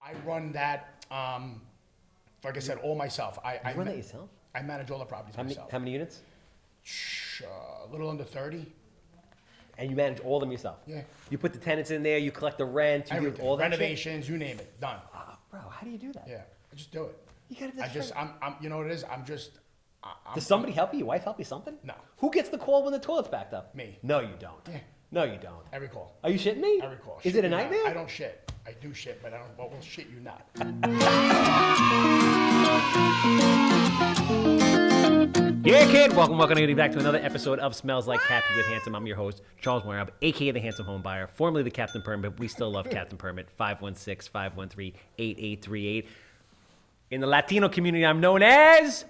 I run that, like I said, all myself. I run that yourself? I manage all the properties myself. How many units? A little under 30. And you manage all of them yourself? Yeah. You put the tenants in there, you collect the rent, you do all that Renovations, shit? you name it, done. Bro, how do you do that? Yeah, I just do it. You gotta I'm you know what it is? Does somebody help you? Your wife help you something? No. Who gets the call when the toilet's backed up? Me. No, you don't. Yeah. No, you don't. Every call. Are you shitting me? Every call. Is it a nightmare? I don't shit. I do shit, but we'll shit you not. Yeah, kid. Welcome everybody back to another episode of Smells Like Cappy with Handsome. I'm your host, Charles Weinraub, a.k.a. the Handsome Home Buyer, formerly the Captain Permit, but we still love Captain Permit, 516-513-8838. In the Latino community, I'm known as...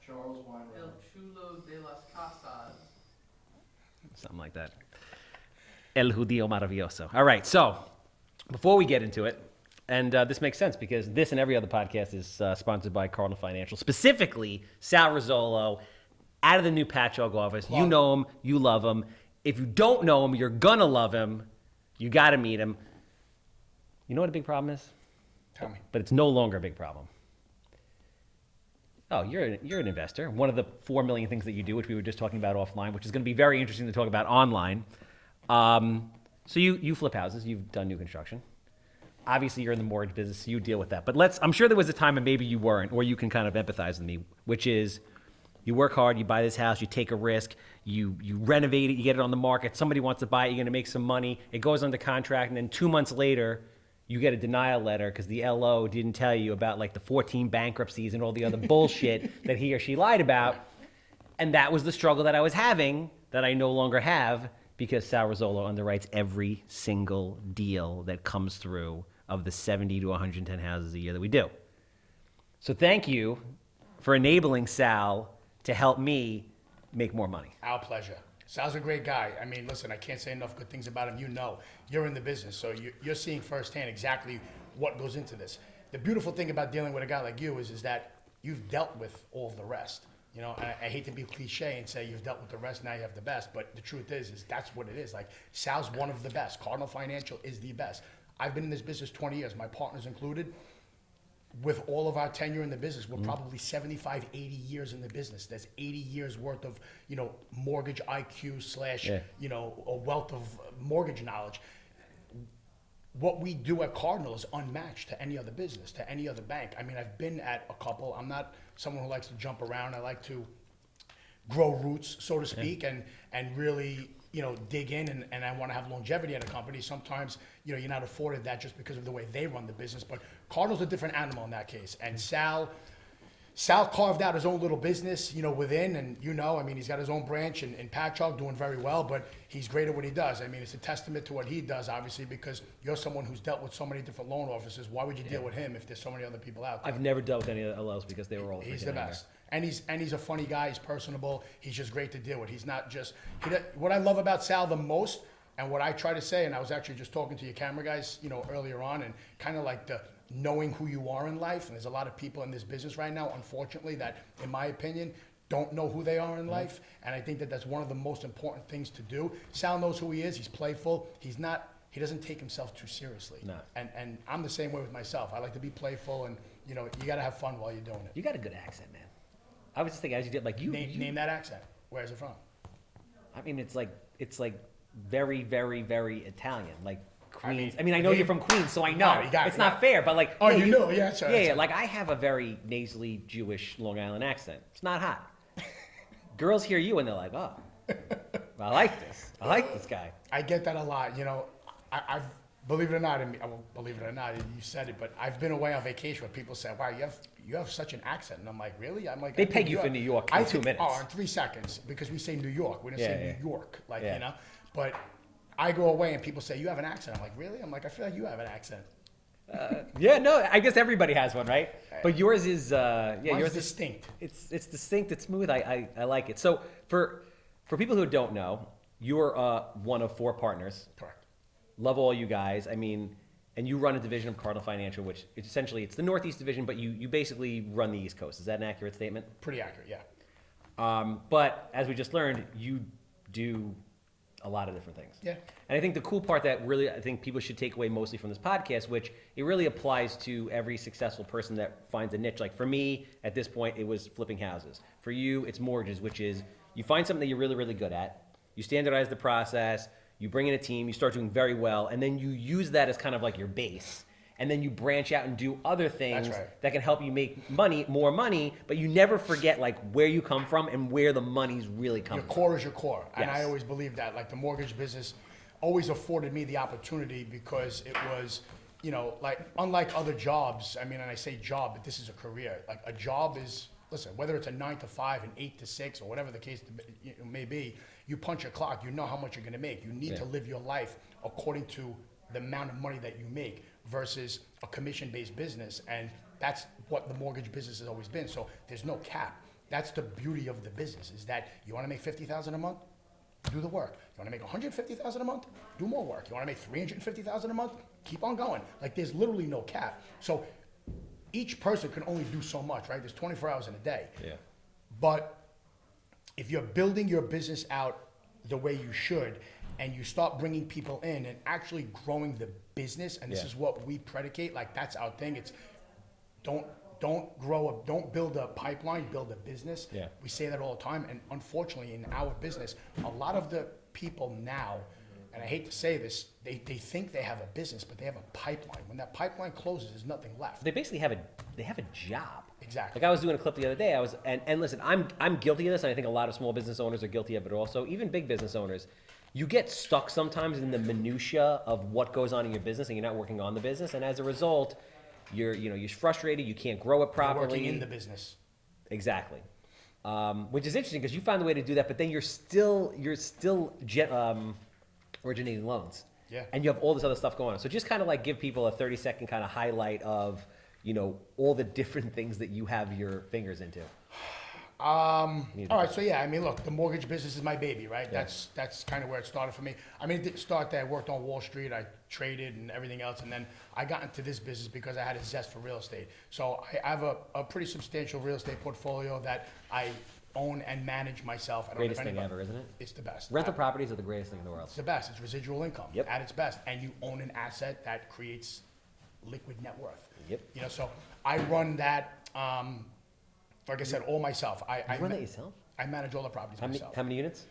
Charles Weinraub. El Chulo de las Casas. Something like that. El Judío Maravilloso. All right, so before we get into it, and this makes sense because this and every other podcast is sponsored by Cardinal Financial, specifically Sal Rizzolo, out of the new Patchogue office. You know him, you love him. If you don't know him, you're going to love him. You got to meet him. You know what a big problem is? Tell me. But it's no longer a big problem. Oh, you're an investor. One of the 4 million things that you do, which we were just talking about offline, which is going to be very interesting to talk about online. So you flip houses. You've done new construction. Obviously, you're in the mortgage business, so you deal with that. But I'm sure there was a time when maybe you weren't, or you can kind of empathize with me, which is you work hard, you buy this house, you take a risk, you renovate it, you get it on the market, somebody wants to buy it, you're going to make some money, it goes under contract, and then 2 months later, you get a denial letter because the LO didn't tell you about like the 14 bankruptcies and all the other bullshit that he or she lied about. And that was the struggle that I was having that I no longer have because Sal Rizzolo underwrites every single deal that comes through of the 70 to 110 houses a year that we do. So thank you for enabling Sal to help me make more money. Our pleasure. Sal's a great guy. I mean, listen, I can't say enough good things about him. You know, you're in the business, so you're seeing firsthand exactly what goes into this. The beautiful thing about dealing with a guy like you is that you've dealt with all of the rest. You know, and I hate to be cliche and say you've dealt with the rest, now you have the best, but the truth is that's what it is. Like, Sal's one of the best. Cardinal Financial is the best. I've been in this business 20 years, my partners included. With all of our tenure in the business, we're probably 75, 80 years in the business. That's 80 years worth of, mortgage IQ / a wealth of mortgage knowledge. What we do at Cardinal is unmatched to any other business, to any other bank. I mean, I've been at a couple. I'm not someone who likes to jump around. I like to grow roots, so to speak, and really, dig in, and I want to have longevity at a company. Sometimes, you're not afforded that just because of the way they run the business. But Cardinal's a different animal in that case. And Sal carved out his own little business, within, and I mean, he's got his own branch in Patchogue doing very well, but he's great at what he does. I mean, it's a testament to what he does, obviously, because you're someone who's dealt with so many different loan officers. Why would you deal with him if there's so many other people out there? I've never dealt with any of the LLs because they were all He's the best. And he's a funny guy. He's personable. He's just great to deal with. He's not just what I love about Sal the most, and what I try to say, and I was actually just talking to your camera guys, earlier on, and kind of like the knowing who you are in life. And there's a lot of people in this business right now, unfortunately, that, in my opinion, don't know who they are in life. And I think that that's one of the most important things to do. Sal knows who he is. He's playful. He doesn't take himself too seriously. No. And I'm the same way with myself. I like to be playful, and you got to have fun while you're doing it. You got a good accent, man. I was just thinking as you did, like name that accent. Where's it from? I mean, it's like very, very, very Italian, like Queens. I mean, I know you're from Queens, so I know it's not fair. But like, oh, you know, yeah, sorry, yeah, like I have a very nasally Jewish Long Island accent. It's not hot. Girls hear you and they're like, oh, I like this. I like this guy. I get that a lot. I've believe it or not, believe it or not, you said it, but I've been away on vacation where people say, wow, you have such an accent. And I'm like, really? I'm like, they peg you for New York in 2 minutes. Oh, in 3 seconds, because we say New York. We don't say New York, But I go away and people say, you have an accent. I'm like, really? I'm like, I feel like you have an accent. Yeah, no, I guess everybody has one, right? But yours is, yours is distinct. It's distinct, it's smooth, I like it. So for people who don't know, you're one of 4 partners. Correct. Love all you guys. I mean, and you run a division of Cardinal Financial, which is essentially, it's the Northeast division, but you basically run the East Coast. Is that an accurate statement? Pretty accurate, yeah. But as we just learned, you do a lot of different things. Yeah. And I think the cool part that really I think people should take away mostly from this podcast, which it really applies to every successful person that finds a niche. Like for me, at this point, it was flipping houses. For you, it's mortgages, which is you find something that you're really, really good at, you standardize the process, you bring in a team, you start doing very well, and then you use that as kind of like your base. And then you branch out and do other things that can help you make more money, but you never forget like where you come from and where the money's really coming from. Your core is your core. And Yes. I always believe that. Like the mortgage business always afforded me the opportunity because it was, you know, like unlike other jobs, I mean, and I say job, but this is a career. Like a job is, listen, whether it's a 9 to 5, an 8 to 6, or whatever the case may be, you punch a clock, you know how much you're gonna make. You need to live your life according to the amount of money that you make versus a commission-based business. And that's what the mortgage business has always been. So there's no cap. That's the beauty of the business, is that you wanna make $50,000 a month? Do the work. You wanna make $150,000 a month? Do more work. You wanna make $350,000 a month? Keep on going. Like there's literally no cap. So each person can only do so much, right? There's 24 hours in a day. Yeah. But if you're building your business out the way you should, and you start bringing people in and actually growing the business, and this is what we predicate, like that's our thing. It's don't build a pipeline, build a business. Yeah. We say that all the time, and unfortunately in our business, a lot of the people now, and I hate to say this, they think they have a business, but they have a pipeline. When that pipeline closes, there's nothing left. They basically have a job. Exactly. Like I was doing a clip the other day. And listen, I'm guilty of this, and I think a lot of small business owners are guilty of it also. Even big business owners, you get stuck sometimes in the minutia of what goes on in your business, and you're not working on the business, and as a result, you're frustrated. You can't grow it properly. Working in the business. Exactly. Which is interesting because you found a way to do that, but then you're still originating loans. Yeah. And you have all this other stuff going on. So just kind of like give people a 30-second kind of highlight of, all the different things that you have your fingers into. All right, so yeah, I mean, look, the mortgage business is my baby, right? Yeah. That's kind of where it started for me. I mean, it didn't start there. I worked on Wall Street, I traded and everything else, and then I got into this business because I had a zest for real estate. So I have a pretty substantial real estate portfolio that I own and manage myself. I don't Greatest have thing anybody. ever, isn't it? It's the best. Rental properties are the greatest thing in the world. It's the best. It's residual income Yep. at its best, and you own an asset that creates liquid net worth. Yep. So I run that. Like I said, all myself. You run that yourself? I manage all the properties myself. How many units?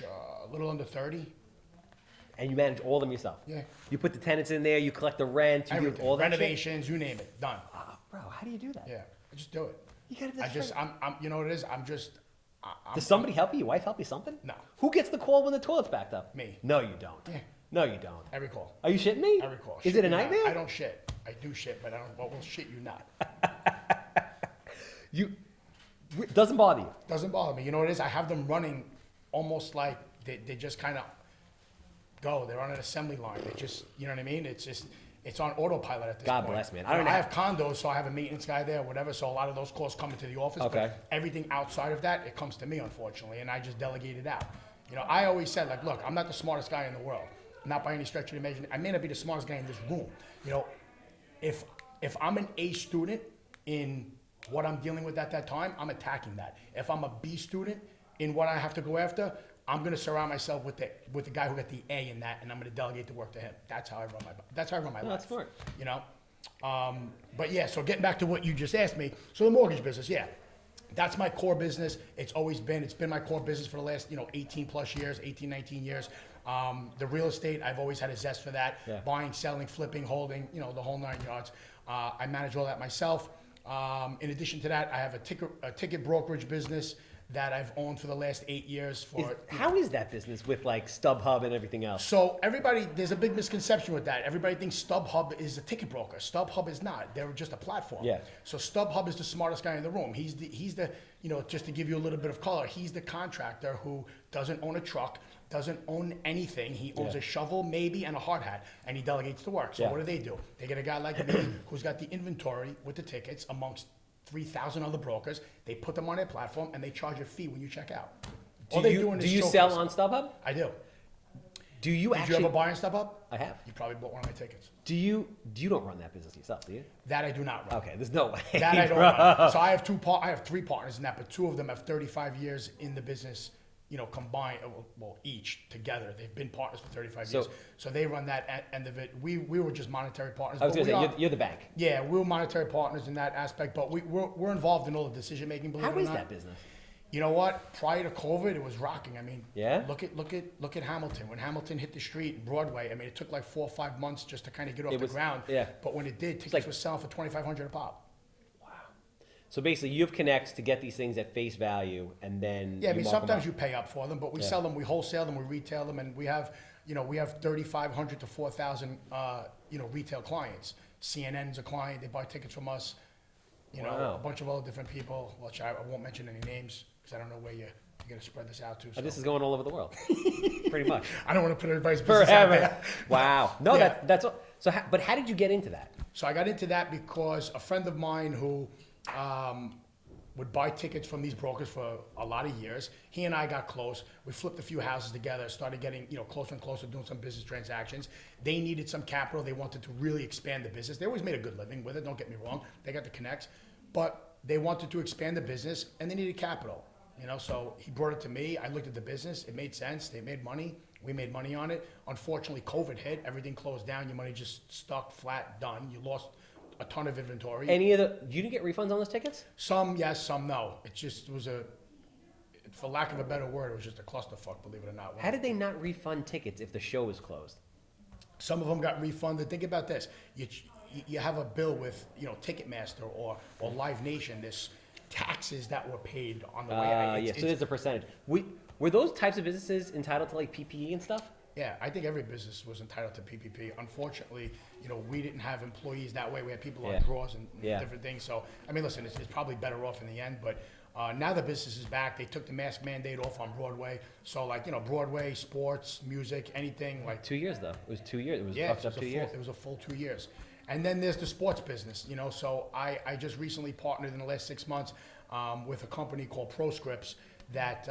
A little under 30. And you manage all of them yourself? Yeah. You put the tenants in there, you collect the rent, you do Everything. all that shit? Renovations, you name it, done. Bro, how do you do that? Yeah, I just do it. You gotta do I just, I'm, you know what it is? I'm just, Does somebody help you? Your wife help you something? No. Who gets the call when the toilet's backed up? Me. No, you don't. Yeah. No, you don't. every call. Are you shitting me? Every call. Is Shit it a you not. nightmare? I don't shit. I do shit, but I don't, well, we'll shit you not. Doesn't bother you? Doesn't bother me. You know what it is? I have them running almost like they just kind of go. They're on an assembly line. They just, you know what I mean? It's just, it's on autopilot at this God point. bless, man. I have condos, so I have a maintenance guy there, whatever. So a lot of those calls come into the office. Okay. But everything outside of that, it comes to me, unfortunately, and I just delegate it out. I always said, like, look, I'm not the smartest guy in the world. Not by any stretch of the imagination. I may not be the smartest guy in this room. If I'm an A student in what I'm dealing with at that time, I'm attacking that. If I'm a B student in what I have to go after, I'm going to surround myself with the guy who got the A in that, and I'm going to delegate the work to him. That's how I run my life. That's smart. But yeah, so getting back to what you just asked me, so the mortgage business, yeah, that's my core business. It's been my core business for the last 18 plus years, 18, 19 years. The real estate, I've always had a zest for that. Yeah. Buying, selling, flipping, holding, the whole 9 yards. I manage all that myself. In addition to that, I have a ticket brokerage business that I've owned for the last 8 years. How is that business with like StubHub and everything else? So there's a big misconception with that. Everybody thinks StubHub is a ticket broker. StubHub is not. They're just a platform. Yeah. So StubHub is the smartest guy in the room. He's the just to give you a little bit of color, he's the contractor who doesn't own a truck, doesn't own anything. He owns a shovel maybe and a hard hat, and he delegates the work. So what do? They get a guy like me who's got the inventory with the tickets amongst 3,000 other brokers. They put them on their platform and they charge a fee when you check out. Do you sell on StubHub? I do. Do you Did you ever buy on StubHub? I have. You probably bought one of my tickets. You don't run that business yourself, do you? That I do not run. Okay, there's no way. That I don't run. So I have 3 partners in that, but 2 of them have 35 years in the business combined, well, each together. They've been partners for 35 So- years. So they run that end of it. We were just monetary partners. I was but going to we say, are- you're the bank. Yeah, we're monetary partners in that aspect, but we're involved in all the decision making. Believe How it or is not. that business? You know what? Prior to COVID, it was rocking. I mean, Yeah? Look at Hamilton. When Hamilton hit the street in Broadway, I mean, it took like 4 or 5 months just to kind of get off It the was- ground. yeah. But when it did, tickets like- were selling for $2,500 a pop. So basically, you have connects to get these things at face value, and then Yeah, I mean, mark 'em sometimes up. you pay up for them, but we Yeah. sell them, we wholesale them, we retail them, and we have 3,500 to 4,000, retail clients. CNN's a client; they buy tickets from us. Wow. A bunch of other different people, which I won't mention any names because I don't know where you're going to spread this out to. So. This is going all over the world, pretty much. I don't want to put everybody's business out Forever. there. Wow. No, Yeah. that's all. So, but how did you get into that? So I got into that because a friend of mine who would buy tickets from these brokers for a lot of years, he and I got close. We flipped a few houses together, started getting closer and closer, doing some business transactions. They needed some capital. They wanted to really expand the business. They always made a good living with it, don't get me wrong. They got the connects. But they wanted to expand the business, and they needed capital. So he brought it to me. I looked at the business. It made sense. They made money. We made money on it. Unfortunately, COVID hit. Everything closed down. Your money just stuck flat, done. You lost a ton of inventory. You didn't get refunds on those tickets? Some yes, some no. It just was for lack of a better word, it was just a clusterfuck, believe it or not. How did they not refund tickets if the show was closed? Some of them got refunded. Think about this. You have a bill with, Ticketmaster or Live Nation, this taxes that were paid on the way. Yeah, so there's a percentage. Were those types of businesses entitled to like PPE and stuff? Yeah, I think every business was entitled to PPP. Unfortunately, we didn't have employees that way. We had people Yeah. on draws and Yeah. different things. So, I mean, listen, it's probably better off in the end. But now the business is back. They took the mask mandate off on Broadway. So, Broadway, sports, music, anything like. 2 years though. It was 2 years. It was Yeah, fucked up 2 years. it was a full 2 years. And then there's the sports business, So I just recently partnered in the last 6 months with a company called ProScripts that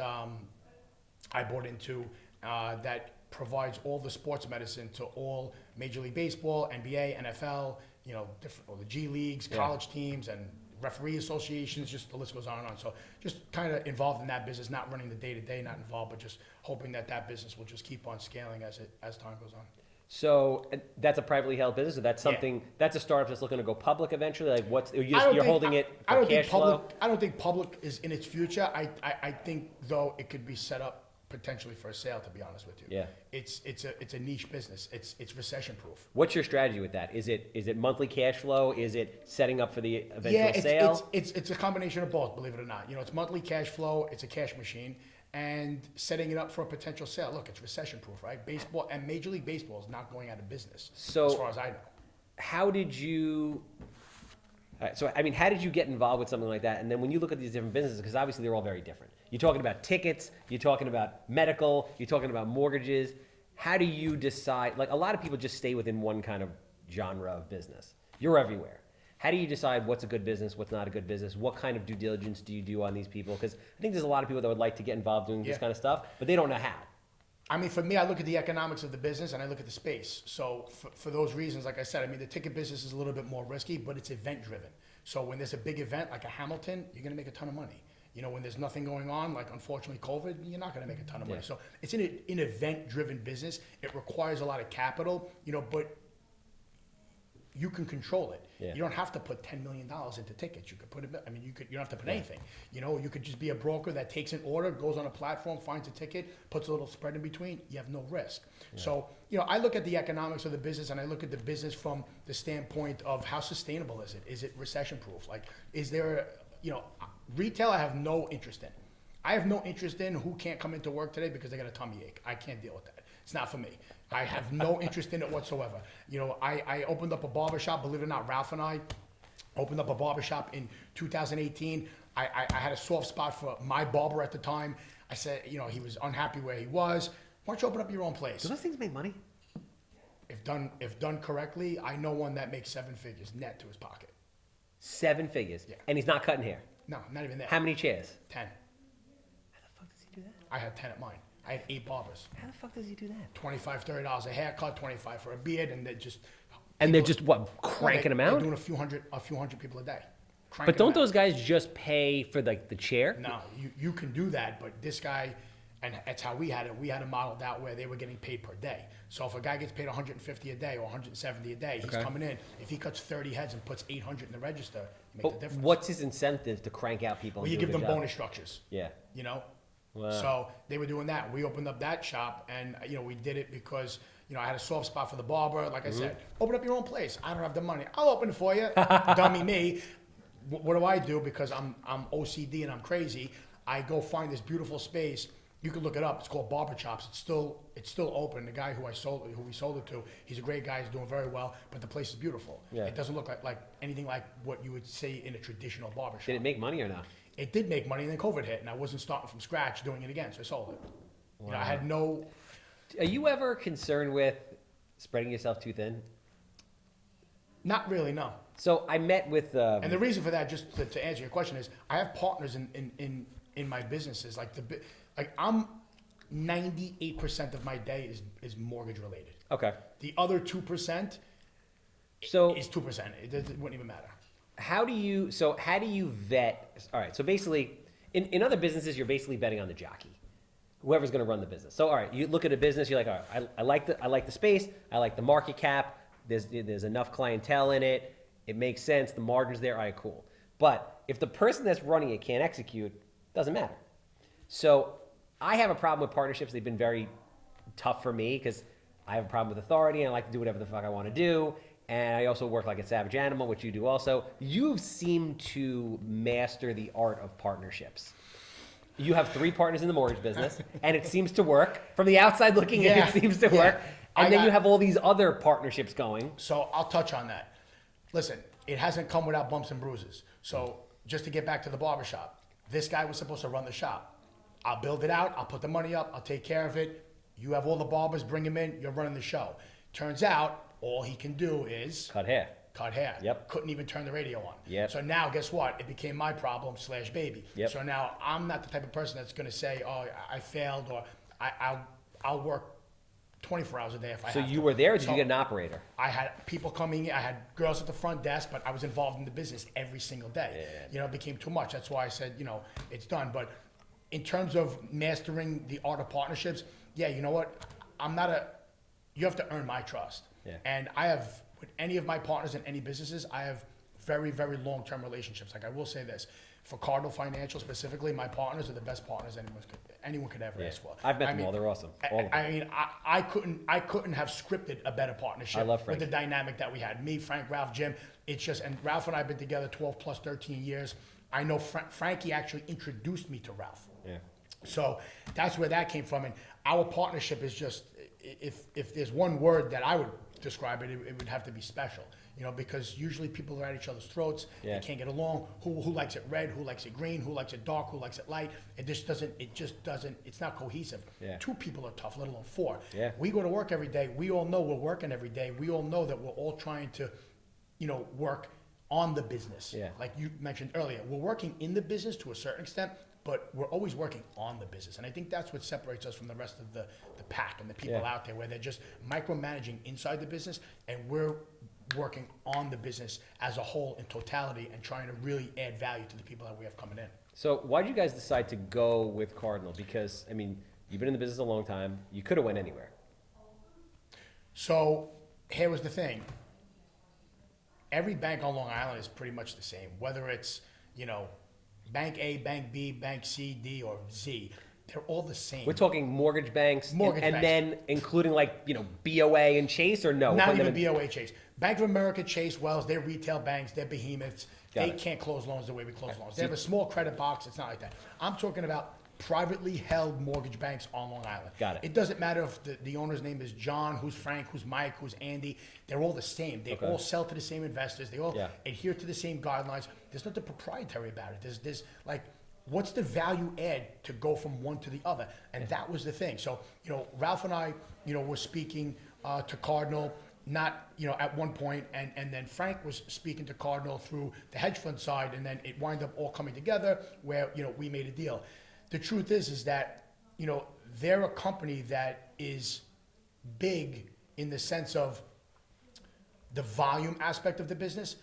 I bought into that provides all the sports medicine to all Major League Baseball, NBA, NFL, the G leagues, Yeah. college teams, and referee associations. Just the list goes on and on. So just kind of involved in that business, not running the day to day, not involved, but just hoping that business will just keep on scaling as time goes on. So that's a privately held business, or that's Yeah. something that's a startup that's looking to go public eventually. Like I don't you're think- holding it I for don't think cash flow. I don't think public is in its future. I think though it could be set up potentially for a sale. To be honest with you, Yeah. it's a niche business. It's recession proof. What's your strategy with that? Is it monthly cash flow? Is it setting up for the eventual Yeah, sale? it's a combination of both. Believe it or not, it's monthly cash flow. It's a cash machine. And setting it up for a potential sale. Look, it's recession proof, right? Baseball and Major League Baseball is not going out of business, So- as far as I know. How did you? All right, so I mean, how did you get involved with something like that? And then when you look at these different businesses, because obviously they're all very different. You're talking about tickets. You're talking about medical. You're talking about mortgages. How do you decide? Like a lot of people just stay within one kind of genre of business. You're everywhere. How do you decide what's a good business, what's not a good business? What kind of due diligence do you do on these people? Because I think there's a lot of people that would like to get involved doing this Yeah. kind of stuff, but they don't know how. I mean, for me, I look at the economics of the business and I look at the space. So for those reasons, like I said, I mean, the ticket business is a little bit more risky, but it's event driven. So when there's a big event like a Hamilton, you're going to make a ton of money. When there's nothing going on, like unfortunately COVID, you're not going to make a ton of money. Yeah. So it's an event driven business. It requires a lot of capital, but you can control it. Yeah. You don't have to put $10 million into tickets. You could put it. I mean, you don't have to put anything. You could just be a broker that takes an order, goes on a platform, finds a ticket, puts a little spread in between. You have no risk. Yeah. So, I look at the economics of the business, and I look at the business from the standpoint of how sustainable is it? Is it recession proof? Like, is there, retail? I have no interest in. I have no interest in who can't come into work today because they got a tummy ache. I can't deal with that. It's not for me. I have no interest in it whatsoever. I opened up a barbershop, believe it or not, Ralph and I opened up a barbershop in 2018. I had a soft spot for my barber at the time. I said, he was unhappy where he was. Why don't you open up your own place? Do those things make money? If done correctly, I know one that makes 7 figures net to his pocket. 7 figures. Yeah. And he's not cutting hair. No, not even that. How many chairs? 10. How the fuck does he do that? I had 10 at mine. I had 8 barbers. How the fuck does he do that? $25, $30 a haircut, $25 for a beard, and they're just. And they're just cranking them They're out? doing a few hundred people a day. But don't those guys just pay for like the chair? No, you can do that, but this guy, And that's how we had it. We had it modeled out where they were getting paid per day. So if a guy gets paid 150 a day or 170 a day, he's Okay. coming in. If he cuts 30 heads and puts 800 in the register, make But the difference. what's his incentive to crank out people? Well, and you do a give good them job? bonus structures. Yeah. You know? Wow. So they were doing that. We opened up that shop, and we did it because I had a soft spot for the barber. Like I said, open up your own place. I don't have the money. I'll open it for you. Dummy me. What do I do? Because I'm OCD and I'm crazy. I go find this beautiful space. You can look it up. It's called Barber Chops. It's still open. The guy who we sold it to, he's a great guy. He's doing very well. But the place is beautiful. Yeah. It doesn't look like anything like what you would see in a traditional barber shop. Did it make money or not? It did make money, and then COVID hit, and I wasn't starting from scratch doing it again, so I sold it. I had no. Are you ever concerned with spreading yourself too thin? Not really, no. So I met with. And the reason for that, just to answer your question, is I have partners in my businesses. Like I'm 98% of my day is mortgage related. Okay. The other 2% So is 2%. It wouldn't even matter. how do you vet? All right. So basically, in other businesses, you're basically betting on the jockey, whoever's going to run the business. So all right, you look at a business, you're like, all right, I like the space, I like the market cap. There's enough clientele in it. It makes sense. The margin's there. All right, cool. But if the person that's running it can't execute, doesn't matter. So I have a problem with partnerships. They've been very tough for me because I have a problem with authority and I like to do whatever the fuck I want to do. And I also work like a savage animal, which you do also. You've seemed to master the art of partnerships. You have 3 partners in the mortgage business, and it seems to work. From the outside looking in, Yeah, it seems to yeah. work. And I then got- you have all these other partnerships going. So I'll touch on that. Listen, it hasn't come without bumps and bruises. So just to get back to the barbershop, this guy was supposed to run the shop. I'll build it out. I'll put the money up. I'll take care of it. You have all the barbers, bring them in. You're running the show. Turns out all he can do is Cut hair. cut hair. Yep. Couldn't even turn the radio on. Yep. So now, guess what? It became my problem / baby. Yep. So now I'm not the type of person that's going to say, "Oh, I failed," or I'll work 24 hours a day if I So have you to. were there, or did So you get an operator? I had people coming in. I had girls at the front desk, but I was involved in the business every single day. Yeah. It became too much. That's why I said, it's done. But in terms of mastering the art of partnerships, yeah, you know what? You have to earn my trust. Yeah. And I have, with any of my partners in any businesses, I have very, very long-term relationships. Like I will say this, for Cardinal Financial specifically, my partners are the best partners anyone could ever Yeah. ask for. I've met I them all. They're awesome. All of them. I mean, I couldn't have scripted a better partnership I love with the Frank. dynamic that we had. Me, Frank, Ralph, Jim. It's just, and Ralph and I have been together 12 plus 13 years. I know Frankie actually introduced me to Ralph. Yeah. So that's where that came from. And our partnership is just, if there's one word that I would describe it, it would have to be special. Because usually people are at each other's throats. Yeah. They can't get along. Who likes it red? Who likes it green? Who likes it dark? Who likes it light? It just doesn't. It's not cohesive. Yeah. 2 people are tough, let alone 4. Yeah. We go to work every day. We all know we're working every day. We all know that we're all trying to, work on the business. Yeah. Like you mentioned earlier, we're working in the business to a certain extent, but we're always working on the business. And I think that's what separates us from the rest of the pack and the people Yeah. out there, where they're just micromanaging inside the business, and we're working on the business as a whole in totality and trying to really add value to the people that we have coming in. So why did you guys decide to go with Cardinal? Because, I mean, you've been in the business a long time. You could have went anywhere. So here was the thing. Every bank on Long Island is pretty much the same, whether it's, Bank A, Bank B, Bank C, D, or Z. They're all the same. We're talking mortgage banks, Mortgage and banks. then including BOA and Chase, or no? Not even Fundamental- BOA Chase. Bank of America, Chase, Wells, they're retail banks, they're behemoths. Got They it. can't close loans the way we close loans. They have a small credit box, it's not like that. I'm talking about privately held mortgage banks on Long Island. Got it. It doesn't matter if the owner's name is John, who's Frank, who's Mike, who's Andy. They're all the same. They Okay. all sell to the same investors. They all Yeah. adhere to the same guidelines. There's nothing proprietary about it. There's like, what's the value add to go from one to the other? And that was the thing. So, Ralph and I, were speaking to Cardinal, not, at one point, and then Frank was speaking to Cardinal through the hedge fund side, and then it wound up all coming together where, we made a deal. The truth is that, they're a company that is big in the sense of the volume aspect of the business,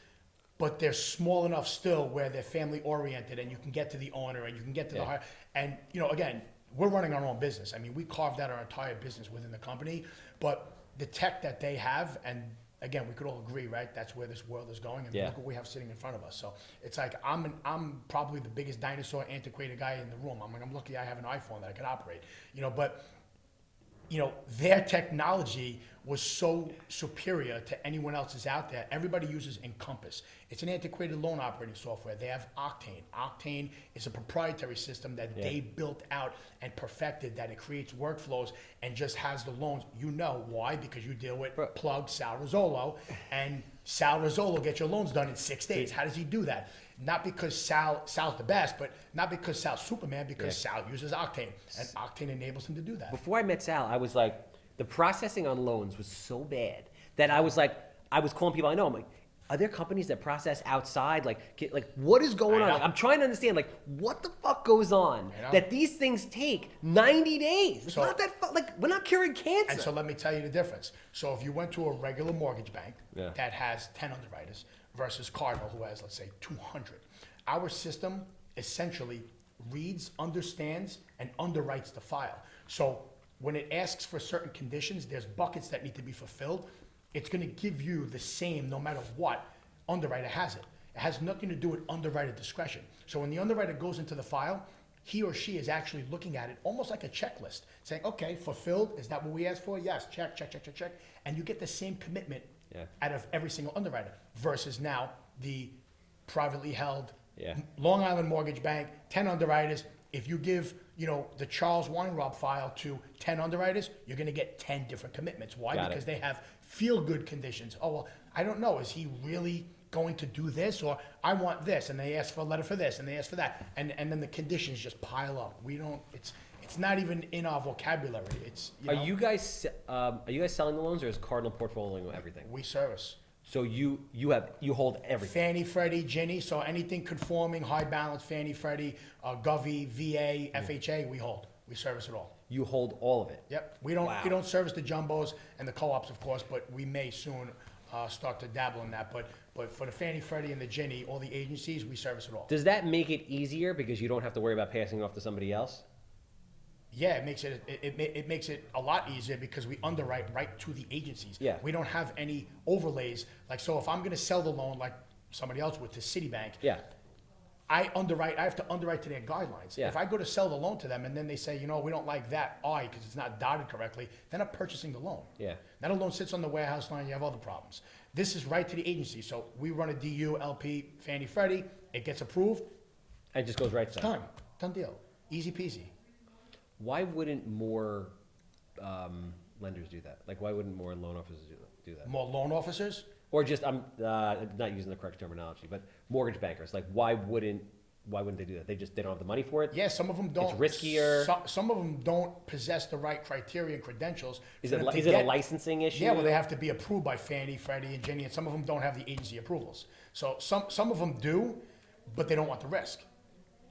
but they're small enough still where they're family oriented and you can get to the owner and you can get to the higher. And, again, we're running our own business. I mean, we carved out our entire business within the company, but the tech that they have, and again, we could all agree, right? That's where this world is going, and Yeah. look what we have sitting in front of us. So it's like I'm probably the biggest dinosaur, antiquated guy in the room. I'm lucky I have an iPhone that I can operate, but their technology was so superior to anyone else's out there. Everybody uses Encompass. It's an antiquated loan operating software. They have Octane. Octane is a proprietary system that they built out and perfected, that it creates workflows and just has the loans. You know why? Because you deal with plug Sal Rizzolo, and Sal Rizzolo gets your loans done in 6 days. How does he do that? Not because Sal's the best, but not because Sal's Superman, because Sal uses Octane, and Octane enables him to do that. Before I met Sal, I was like, the processing on loans was so bad that I was calling people I know. I'm like, are there companies that process outside? Like what is going on? Like, I'm trying to understand, like, what the fuck goes on that these things take 90 days? It's not that we're not curing cancer. And so let me tell you the difference. So if you went to a regular mortgage bank that has 10 underwriters versus Cardinal, who has, let's say, 200, our system essentially reads, understands, and underwrites the file. So when it asks for certain conditions, there's buckets that need to be fulfilled. It's going to give you the same no matter what underwriter has it. It has nothing to do with underwriter discretion. So when the underwriter goes into the file, he or she is actually looking at it almost like a checklist, saying, okay, fulfilled, is that what we asked for? Yes, check, check, check, check, check. And you get the same commitment out of every single underwriter versus now the privately held Long Island Mortgage Bank, 10 underwriters. If you give, the Charles Weinraub file to 10 underwriters, you're going to get 10 different commitments. Why? Because they have feel-good conditions. Oh, well, I don't know. Is he really going to do this? Or I want this. And they ask for a letter for this, and they ask for that. And then the conditions just pile up. It's not even in our vocabulary. It's, Are you guys selling the loans, or is Cardinal portfolioing everything? We service. So you hold everything. Fannie, Freddie, Ginnie, so anything conforming, high balance, Fannie, Freddie, Govy, VA, FHA, we hold. We service it all. You hold all of it. Yep. We don't service the jumbos and the co-ops, of course, but we may soon start to dabble in that. But for the Fannie, Freddie, and the Ginnie, all the agencies, we service it all. Does that make it easier because you don't have to worry about passing it off to somebody else? Yeah, it makes it a lot easier because we underwrite right to the agencies. Yeah. We don't have any overlays. Like, so if I'm going to sell the loan like somebody else would to Citibank, I have to underwrite to their guidelines. Yeah. If I go to sell the loan to them and then they say, we don't like that because it's not dotted correctly, then I'm purchasing the loan. Yeah. That loan sits on the warehouse line, you have other problems. This is right to the agency. So we run a DU, LP, Fannie, Freddie, it gets approved, It just goes right to them. done deal. Easy peasy. Why wouldn't more lenders do that? Like, why wouldn't more loan officers do that? More loan officers? Or just, I'm not using the correct terminology, but mortgage bankers. Like, why wouldn't they do that? They don't have the money for it? Yeah, some of them don't. It's riskier. Some of them don't possess the right criteria and credentials. Is it a licensing issue? Yeah, well, they have to be approved by Fannie, Freddie, and Ginnie, and some of them don't have the agency approvals. So some of them do, but they don't want the risk.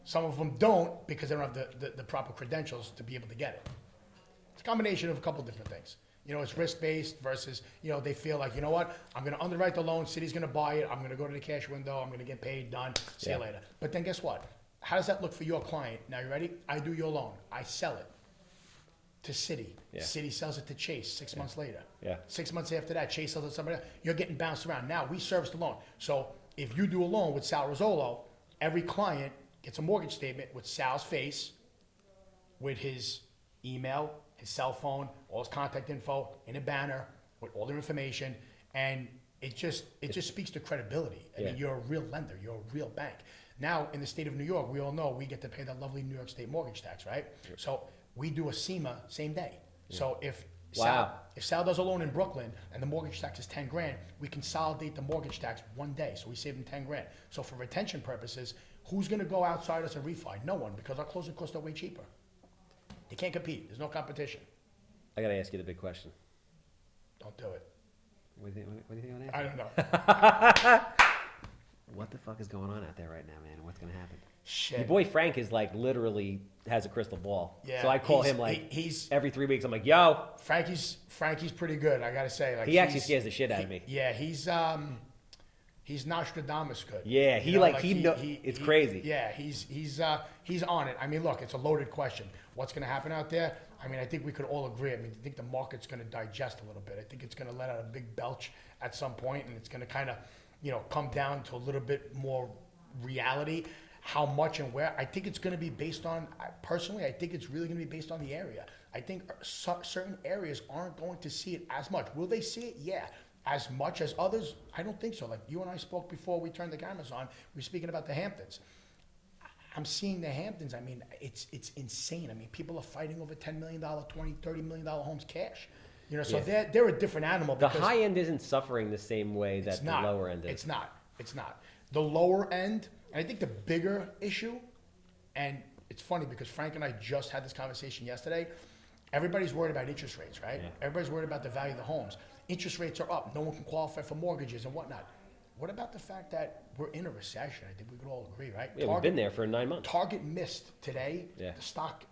Some of them don't because they don't have the proper credentials to be able to get it. It's a combination of a couple different things. It's risk-based versus, they feel like, what, I'm going to underwrite the loan, city's going to buy it, I'm going to go to the cash window, I'm going to get paid, done, see you later. But then guess what? How does that look for your client? Now, you ready? I do your loan. I sell it to Citi. Yeah. Citi sells it to Chase 6 months later. Yeah. 6 months after that, Chase sells it to somebody else. You're getting bounced around. Now, we service the loan. So if you do a loan with Sal Rizzolo, every client gets a mortgage statement with Sal's face, with his email, his cell phone, all his contact info in a banner with all their information, and it just speaks to credibility. I mean, you're a real lender, you're a real bank. Now, in the state of New York, we all know we get to pay that lovely New York State mortgage tax, right? Yep. So we do a SEMA same day. Yep. So if Sal does a loan in Brooklyn and the mortgage tax is 10 grand, we consolidate the mortgage tax one day, so we save them 10 grand. So for retention purposes, who's going to go outside us and refi? No one, because our closing costs are way cheaper. You can't compete. There's no competition. I got to ask you the big question. Don't do it. What do you think on that? I don't know. What the fuck is going on out there right now, man? What's going to happen? Shit. Your boy Frank is like literally has a crystal ball. Yeah, so I call him every 3 weeks. I'm like, yo. Frankie's pretty good. I gotta say. Like, he actually scares the shit out of me. Yeah, He's Nostradamus good. Yeah, You know, it's crazy. Yeah, he's on it. I mean, look, it's a loaded question. What's going to happen out there? I mean, I think we could all agree. I mean, I think the market's going to digest a little bit. I think it's going to let out a big belch at some point, and it's going to kind of, come down to a little bit more reality. How much and where? I think it's going to be based on. Personally, I think it's really going to be based on the area. I think certain areas aren't going to see it as much. Will they see it? Yeah. As much as others? I don't think so. Like you and I spoke before we turned the cameras on. We were speaking about the Hamptons. I'm seeing the Hamptons. I mean, it's insane. I mean, people are fighting over $10 million, $20, $30 million homes cash. So they're a different animal. The high end isn't suffering the same way that the not. lower end is. It's not. The lower end, and I think the bigger issue, and it's funny because Frank and I just had this conversation yesterday. Everybody's worried about interest rates, right? Yeah. Everybody's worried about the value of the homes. Interest rates are up. No one can qualify for mortgages and whatnot. What about the fact that we're in a recession? I think we could all agree, right? Yeah, we've been there for 9 months. Target missed today. Yeah. The stock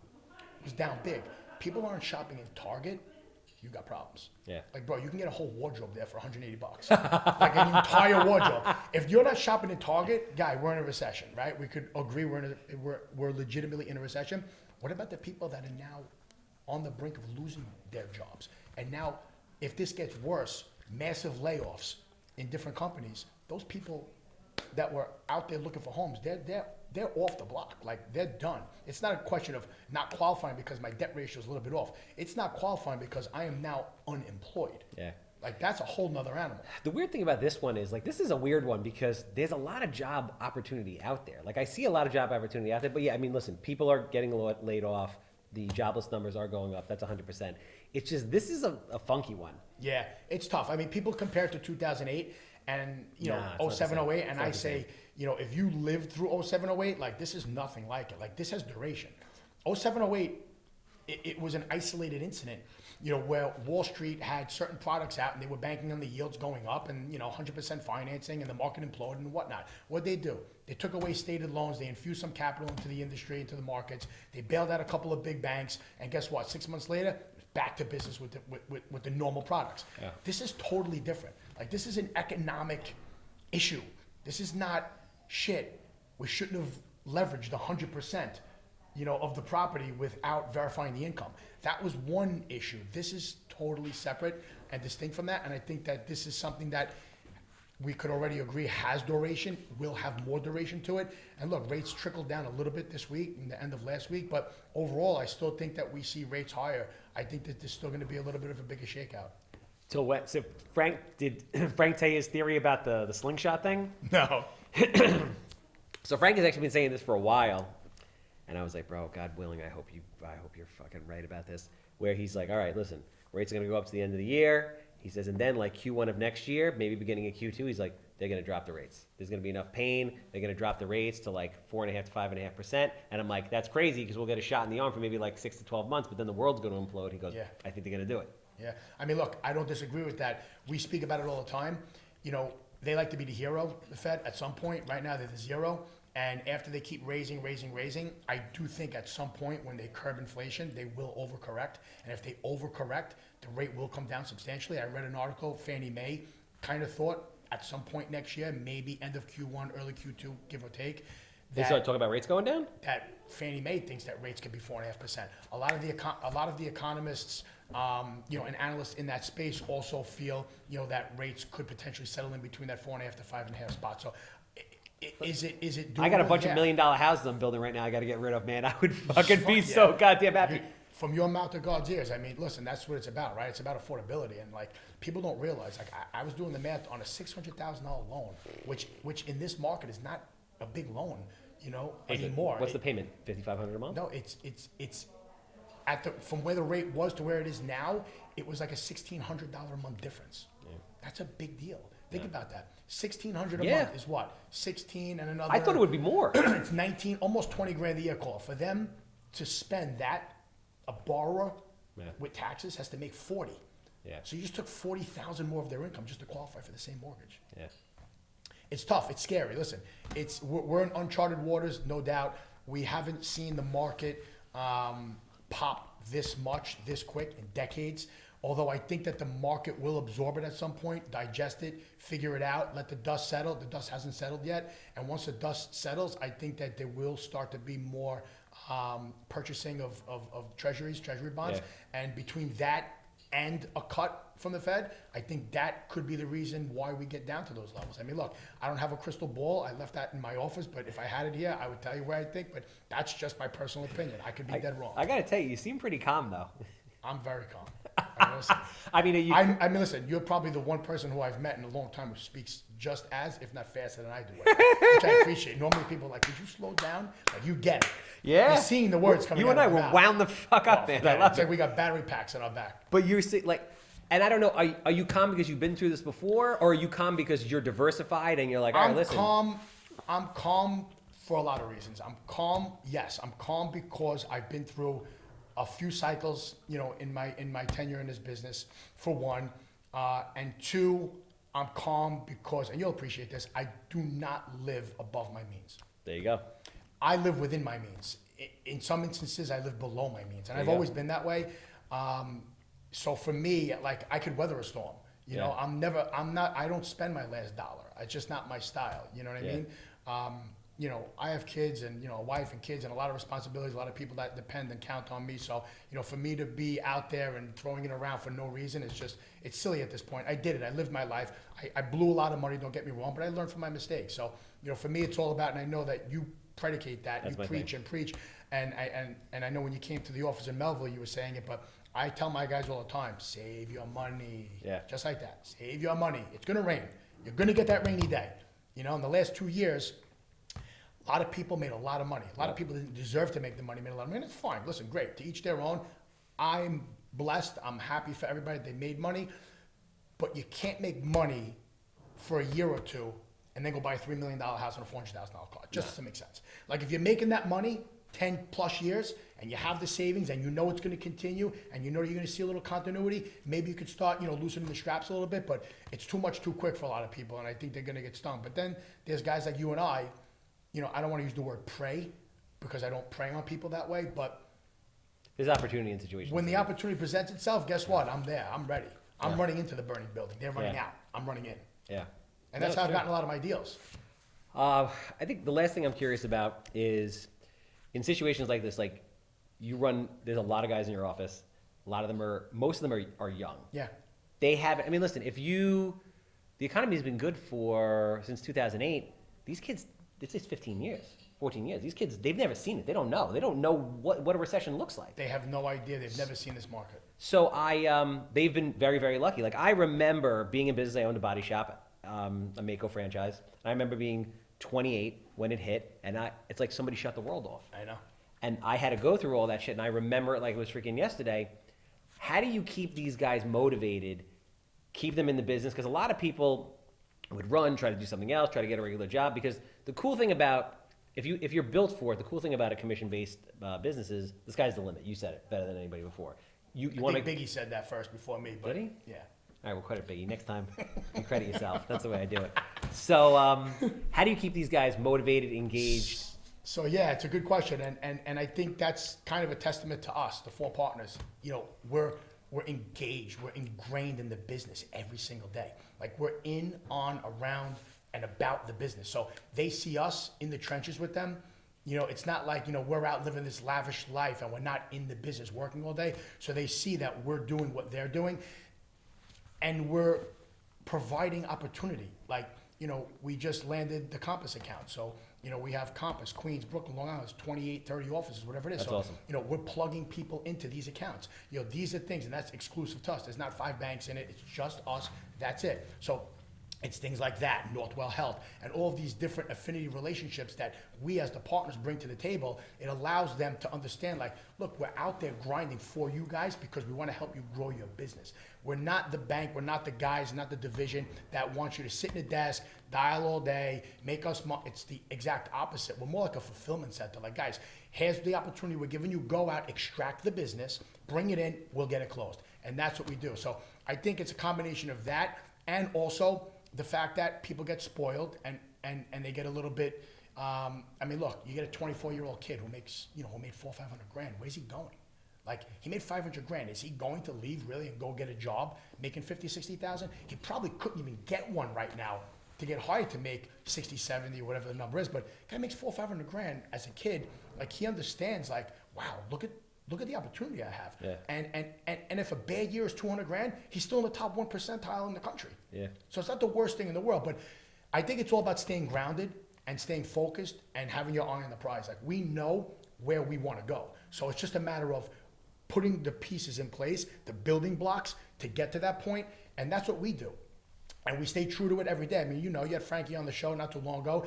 was down big. People aren't shopping in Target. You got problems. Yeah. Like, bro, you can get a whole wardrobe there for $180. Like an entire wardrobe. If you're not shopping in Target, guy, we're in a recession, right? We could agree we're legitimately in a recession. What about the people that are now on the brink of losing their jobs? And now, if this gets worse, massive layoffs in different companies, those people that were out there looking for homes, they're off the block. Like, they're done. It's not a question of not qualifying because my debt ratio is a little bit off. It's not qualifying because I am now unemployed. Yeah. Like, that's a whole nother animal. The weird thing about this one is, like, this is a weird one because there's a lot of job opportunity out there. Like, I see a lot of job opportunity out there, but yeah, I mean, listen, people are getting laid off. The jobless numbers are going up. That's 100%. It's just, this is a funky one. Yeah, it's tough. I mean, people compare it to 2008 and, Nah, it's 07, not the same. 08, It's and not I the say, if you lived through 07, 08, like, this is nothing like it. Like, this has duration. 07, 08, it was an isolated incident, where Wall Street had certain products out and they were banking on the yields going up and, 100% financing and the market imploded and whatnot. What'd they do? They took away stated loans. They infused some capital into the industry, into the markets. They bailed out a couple of big banks. And guess what? 6 months later, back to business with the normal products. Yeah. This is totally different. Like, this is an economic issue. This is not shit. We shouldn't have leveraged 100%, of the property without verifying the income. That was one issue. This is totally separate and distinct from that. And I think that this is something that we could already agree has duration, will have more duration to it. And look, rates trickled down a little bit this week and the end of last week, but overall, I still think that we see rates higher. I think that there's still going to be a little bit of a bigger shakeout. So Frank, did Frank tell you his theory about the slingshot thing? No. So Frank has actually been saying this for a while, and I was like, bro, God willing, I hope you're fucking right about this. Where he's like, all right, listen, rates are going to go up to the end of the year. He says, and then like Q1 of next year, maybe beginning of Q2, he's like, they're going to drop the rates. There's going to be enough pain. They're going to drop the rates to like 4.5 to 5.5%. And I'm like, that's crazy because we'll get a shot in the arm for maybe like 6 to 12 months, but then the world's going to implode. He goes, Yeah. I think they're going to do it. Yeah. I mean, look, I don't disagree with that. We speak about it all the time. They like to be the hero, the Fed, at some point. Right now, they're the zero. And after they keep raising, I do think at some point when they curb inflation, they will overcorrect. And if they overcorrect, the rate will come down substantially. I read an article, Fannie Mae kind of thought at some point next year, maybe end of Q1, early Q2, give or take. They started talking about rates going down? That Fannie Mae thinks that rates could be 4.5%. A lot of the economists, and analysts in that space also feel, that rates could potentially settle in between that 4.5 to 5.5 spot. So is it doable? I got a bunch of $1 million houses I'm building right now I got to get rid of, man. I would fucking be so goddamn happy. From your mouth to God's ears. I mean, listen, that's what it's about, right? It's about affordability. And, like, people don't realize, like, I was doing the math on a $600,000 loan, which in this market is not a big loan, anymore. What's the payment? $5,500 a month? No, it's from where the rate was to where it is now, it was like a $1,600 a month difference. Yeah. That's a big deal. Think about that. $1,600 a month is what? 16 and another. I thought it would be more. It's 19, almost 20 grand a year call. For them to spend that, a borrower with taxes has to make 40. Yeah. So you just took 40,000 more of their income just to qualify for the same mortgage. Yeah. It's tough. It's scary. Listen, we're in uncharted waters, no doubt. We haven't seen the market pop this much, this quick in decades. Although I think that the market will absorb it at some point, digest it, figure it out, let the dust settle. The dust hasn't settled yet. And once the dust settles, I think that there will start to be more purchasing of treasury bonds. Yeah. And between that and a cut from the Fed, I think that could be the reason why we get down to those levels. I mean, look, I don't have a crystal ball. I left that in my office, but if I had it here, I would tell you where I think, but that's just my personal opinion. I could be dead wrong. I gotta tell you, you seem pretty calm though. I'm very calm. I mean, listen, I mean, listen, you're probably the one person who I've met in a long time who speaks just as, if not faster than I do, which I appreciate. Normally people are like, could you slow down? Like, you get it. yeah. You're seeing the words coming You out and I of my were mouth. wound the fuck up, man. I Yeah, love it's it. like we got battery packs on our back. But you're like, and I don't know, are you calm because you've been through this before, or are you calm because you're diversified and you're like, all right, listen. I'm calm for a lot of reasons. I'm calm, yes. I'm calm because I've been through a few cycles, you know, in my tenure in this business, for one. And two, I'm calm because, and you'll appreciate this, I do not live above my means. There you go. I live within my means. In some instances, I live below my means, and There I've you go. always been that way. So for me, like, I could weather a storm. You know, I don't spend my last dollar. It's just not my style. You know what I Yeah. mean? You know, I have kids and, you know, a wife and kids and a lot of responsibilities, a lot of people that depend and count on me. So, you know, for me to be out there and throwing it around for no reason, it's silly at this point. I did it. I lived my life. I blew a lot of money, don't get me wrong, but I learned from my mistakes. So, you know, for me, it's all about, and I know that you predicate that, That's you my preach thing. and preach. And I know when you came to the office in Melville, you were saying it, but I tell my guys all the time, save your money. Yeah. Just like that. Save your money. It's going to rain. You're going to get that rainy day. You know, in the last 2 years, a lot of people made a lot of money. A lot of people didn't deserve to make the money, made a lot of money. It's fine. Listen, great. To each their own. I'm blessed. I'm happy for everybody. They made money. But you can't make money for a year or two and then go buy a $3 million house and a $400,000 car. Just doesn't make sense. Like, if you're making that money 10 plus years and you have the savings and you know it's going to continue and you know you're going to see a little continuity, maybe you could start, you know, loosening the straps a little bit, but it's too much too quick for a lot of people, and I think they're going to get stung. But then there's guys like you and I, you know, I don't want to use the word prey because I don't prey on people that way, but There's opportunity in situations. when the opportunity presents itself, guess what? I'm there. I'm ready. I'm running into the burning building. They're running Yeah. out. I'm running in. Yeah. And that's No, how I've sure. gotten a lot of my deals. I think the last thing I'm curious about is in situations like this, like there's a lot of guys in your office. Most of them are young. Yeah. They haven't, I mean, listen, the economy has been good since 2008. These kids, this is 15 years, 14 years. These kids, they've never seen it. They don't know. They don't know what a recession looks like. They have no idea. They've never seen this market. So they've been very, very lucky. Like, I remember being in business. I owned a body shop, a Mako franchise. And I remember being 28 when it hit, and it's like somebody shut the world off. I know. And I had to go through all that shit, and I remember it like it was freaking yesterday. How do you keep these guys motivated, keep them in the business? Because a lot of people would run, try to do something else, try to get a regular job. Because the cool thing about, if you're built for it, the cool thing about a commission-based business is the sky's the limit. You said it better than anybody before. You I want think to Biggie said that first before me. But Did he? Yeah. All right, well, credit Biggie. Next time, you credit yourself. That's the way I do it. So, how do you keep these guys motivated, engaged? So yeah, it's a good question, and I think that's kind of a testament to us, the four partners. You know, we're engaged, we're ingrained in the business every single day. Like, we're in, on, around, and about the business. So they see us in the trenches with them. You know, it's not like, you know, we're out living this lavish life and we're not in the business working all day. So they see that we're doing what they're doing, and we're providing opportunity. Like, you know, we just landed the Compass account. So, you know, we have Compass, Queens, Brooklyn, Long Island, it's 28, 30 offices, whatever it is. That's so, awesome. you know, we're plugging people into these accounts. You know, these are things, and that's exclusive to us. There's not 5 banks in it. It's just us. That's it. So it's things like that, Northwell Health, and all of these different affinity relationships that we as the partners bring to the table. It allows them to understand, like, look, we're out there grinding for you guys because we want to help you grow your business. We're not the bank, we're not the guys, not the division that wants you to sit in a desk, dial all day, make us it's the exact opposite. We're more like a fulfillment center. Like, guys, here's the opportunity we're giving you. Go out, extract the business, bring it in, we'll get it closed. And that's what we do. So I think it's a combination of that, and also the fact that people get spoiled and they get a little bit, I mean, look, you get a 24-year-old kid who makes, you know, who made $400,000 or $500,000. Where's he going? Like, he made 500 grand. Is he going to leave really and go get a job making 50, 60,000? He probably couldn't even get one right now to get hired to make 60, 70, whatever the number is. But guy makes 400, 500 grand as a kid. Like, he understands, like, wow, look at the opportunity I have. Yeah. And if a bad year is 200 grand, he's still in the top 1 percentile in the country. Yeah. So it's not the worst thing in the world. But I think it's all about staying grounded and staying focused and having your eye on the prize. Like, we know where we want to go. So it's just a matter of putting the pieces in place, the building blocks to get to that point. And that's what we do. And we stay true to it every day. I mean, you had Frankie on the show not too long ago.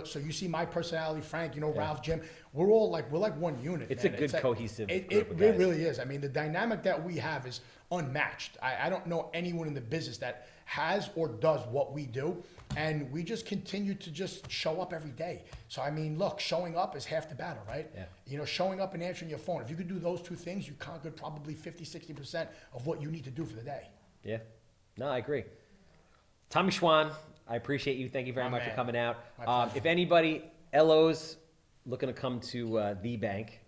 So you see my personality, Frank, Ralph, Jim. We're like one unit. It's man. a good cohesive It group of guys. really is. I mean, the dynamic that we have is unmatched. I don't know anyone in the business that has or does what we do. And we just continue to just show up every day. So, I mean, look, showing up is half the battle, right? Yeah. Showing up and answering your phone. If you could do those two things, you conquered probably 50, 60% of what you need to do for the day. Yeah. No, I agree. Tommy Schwann, I appreciate you. Thank you very My much for man. coming out. My pleasure. If anybody, LOs, looking to come to the bank,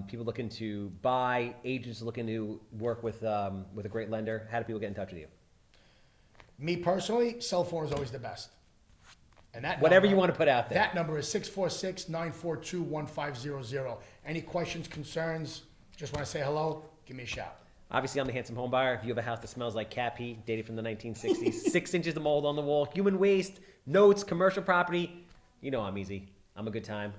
people looking to buy, agents looking to work with a great lender, how do people get in touch with you? Me personally, cell phone is always the best. And that Whatever number- you want to put out there. That number is 646-942-1500. Any questions, concerns, just want to say hello, give me a shout. Obviously, I'm the handsome home buyer. If you have a house that smells like cat pee, dated from the 1960s, 6 inches of mold on the wall, human waste, notes, commercial property, I'm easy. I'm a good time.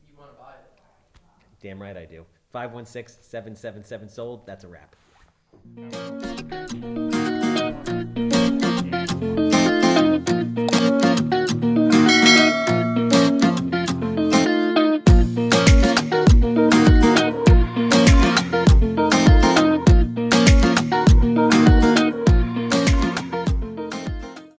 You wanna buy it? Damn right I do. 516-777 sold. That's a wrap.